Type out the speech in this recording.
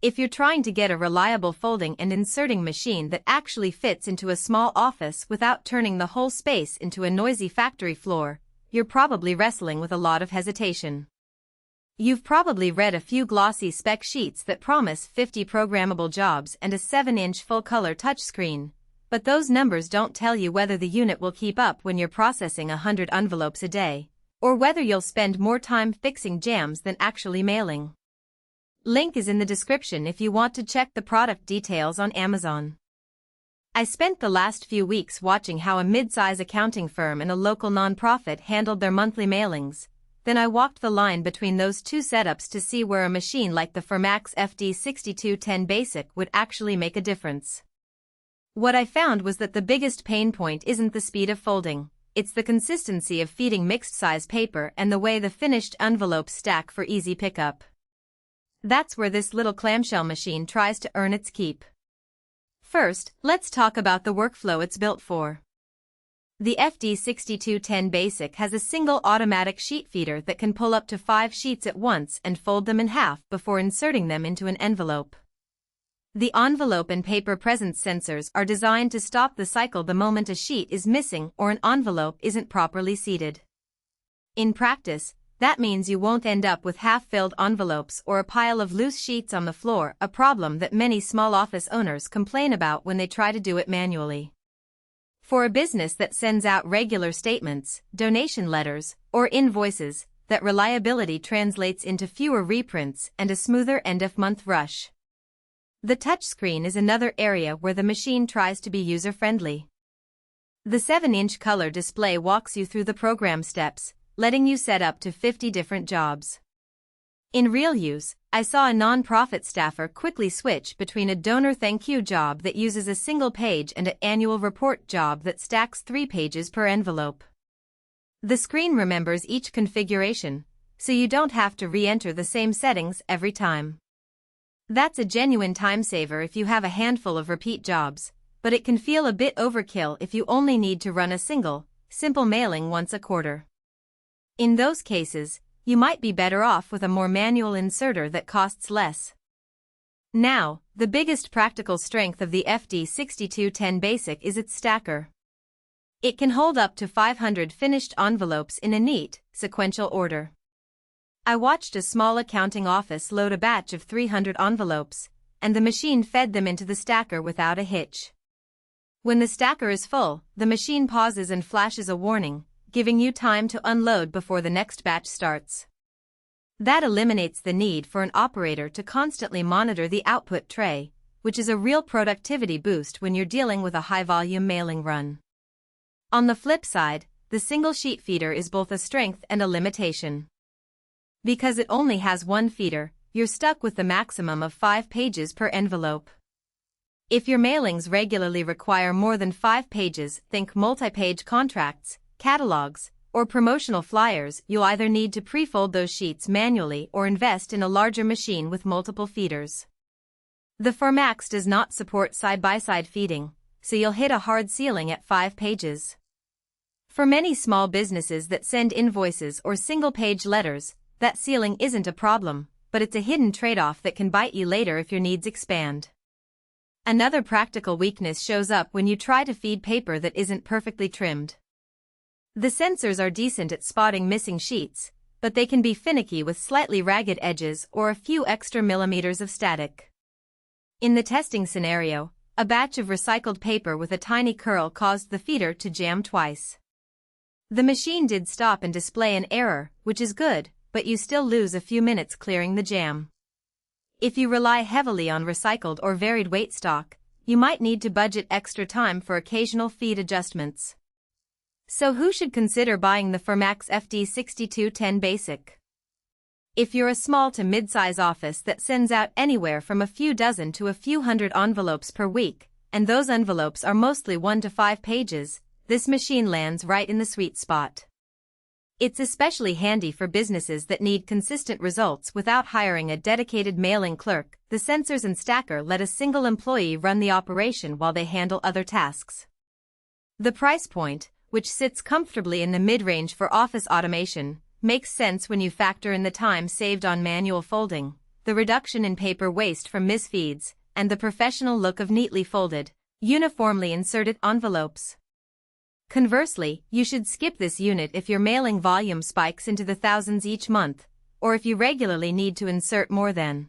If you're trying to get a reliable folding and inserting machine that actually fits into a small office without turning the whole space into a noisy factory floor, you're probably wrestling with a lot of hesitation. You've probably read a few glossy spec sheets that promise 50 programmable jobs and a 7-inch full-color touchscreen, but those numbers don't tell you whether the unit will keep up when you're processing 100 envelopes a day, or whether you'll spend more time fixing jams than actually mailing. Link is in the description if you want to check the product details on Amazon. I spent the last few weeks watching how a mid-size accounting firm and a local nonprofit handled their monthly mailings. Then I walked the line between those two setups to see where a machine like the Formax FD6210 Basic would actually make a difference. What I found was that the biggest pain point isn't the speed of folding, it's the consistency of feeding mixed-size paper and the way the finished envelopes stack for easy pickup. That's where this little clamshell machine tries to earn its keep. First, let's talk about the workflow it's built for. The FD6210 Basic has a single automatic sheet feeder that can pull up to 5 sheets at once and fold them in half before inserting them into an envelope. The envelope and paper presence sensors are designed to stop the cycle the moment a sheet is missing or an envelope isn't properly seated. In practice, that means you won't end up with half-filled envelopes or a pile of loose sheets on the floor, a problem that many small office owners complain about when they try to do it manually. For a business that sends out regular statements, donation letters, or invoices, that reliability translates into fewer reprints and a smoother end-of-month rush. The touchscreen is another area where the machine tries to be user-friendly. The 7-inch color display walks you through the program steps, letting you set up to 50 different jobs. In real use, I saw a non-profit staffer quickly switch between a donor thank you job that uses a single page and an annual report job that stacks 3 pages per envelope. The screen remembers each configuration, so you don't have to re-enter the same settings every time. That's a genuine time saver if you have a handful of repeat jobs, but it can feel a bit overkill if you only need to run a simple mailing once a quarter. In those cases, you might be better off with a more manual inserter that costs less. Now, the biggest practical strength of the FD6210 Basic is its stacker. It can hold up to 500 finished envelopes in a neat, sequential order. I watched a small accounting office load a batch of 300 envelopes, and the machine fed them into the stacker without a hitch. When the stacker is full, the machine pauses and flashes a warning, giving you time to unload before the next batch starts. That eliminates the need for an operator to constantly monitor the output tray, which is a real productivity boost when you're dealing with a high-volume mailing run. On the flip side, the single sheet feeder is both a strength and a limitation. Because it only has one feeder, you're stuck with the maximum of 5 pages per envelope. If your mailings regularly require more than 5 pages, think multi-page contracts, catalogs, or promotional flyers, you'll either need to pre-fold those sheets manually or invest in a larger machine with multiple feeders. The Formax does not support side-by-side feeding, so you'll hit a hard ceiling at 5 pages. For many small businesses that send invoices or single-page letters, that ceiling isn't a problem, but it's a hidden trade-off that can bite you later if your needs expand. Another practical weakness shows up when you try to feed paper that isn't perfectly trimmed. The sensors are decent at spotting missing sheets, but they can be finicky with slightly ragged edges or a few extra millimeters of static. In the testing scenario, a batch of recycled paper with a tiny curl caused the feeder to jam twice. The machine did stop and display an error, which is good, but you still lose a few minutes clearing the jam. If you rely heavily on recycled or varied weight stock, you might need to budget extra time for occasional feed adjustments. So who should consider buying the Formax FD6210 Basic? If you're a small to mid-size office that sends out anywhere from a few dozen to a few hundred envelopes per week, and those envelopes are mostly 1 to 5 pages, this machine lands right in the sweet spot. It's especially handy for businesses that need consistent results without hiring a dedicated mailing clerk. The sensors and stacker let a single employee run the operation while they handle other tasks. The price point, which sits comfortably in the mid-range for office automation, makes sense when you factor in the time saved on manual folding, the reduction in paper waste from misfeeds, and the professional look of neatly folded, uniformly inserted envelopes. Conversely, you should skip this unit if your mailing volume spikes into the thousands each month, or if you regularly need to insert more than